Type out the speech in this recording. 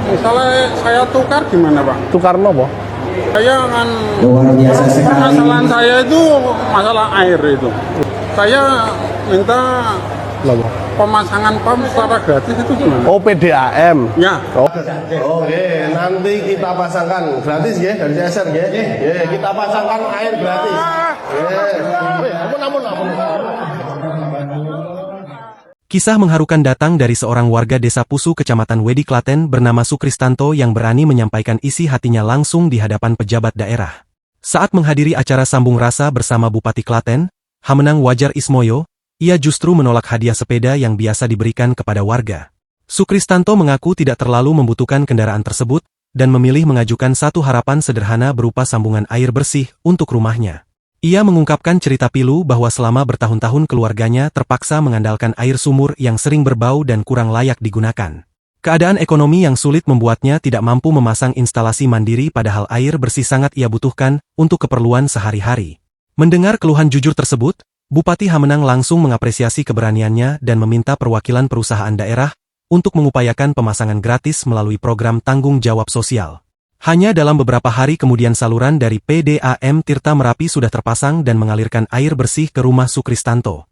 Misalnya saya tukar gimana Pak? Tukar nopo? Saya kan Luar biasa sekali. permasalahan saya itu masalah air itu. Saya minta Nopo? pemasangan pump secara gratis itu gimana? Oh, PDAM. Ya. Oke, nanti kita pasangkan gratis ya dari CSR ya. Ya, kita pasangkan air gratis. Ampun. Kisah mengharukan datang dari seorang warga Desa Pusu, Kecamatan Wedi, Klaten bernama Sukristanto yang berani menyampaikan isi hatinya langsung di hadapan pejabat daerah. Saat menghadiri acara sambung rasa bersama Bupati Klaten, Hamenang Wajar Ismoyo, ia justru menolak hadiah sepeda yang biasa diberikan kepada warga. Sukristanto mengaku tidak terlalu membutuhkan kendaraan tersebut dan memilih mengajukan satu harapan sederhana berupa sambungan air bersih untuk rumahnya. Ia mengungkapkan cerita pilu bahwa selama bertahun-tahun keluarganya terpaksa mengandalkan air sumur yang sering berbau dan kurang layak digunakan. Keadaan ekonomi yang sulit membuatnya tidak mampu memasang instalasi mandiri, padahal air bersih sangat ia butuhkan untuk keperluan sehari-hari. Mendengar keluhan jujur tersebut, Bupati Hamenang langsung mengapresiasi keberaniannya dan meminta perwakilan perusahaan daerah untuk mengupayakan pemasangan gratis melalui program tanggung jawab sosial. Hanya dalam beberapa hari kemudian saluran dari PDAM Tirta Merapi sudah terpasang dan mengalirkan air bersih ke rumah Sukristanto.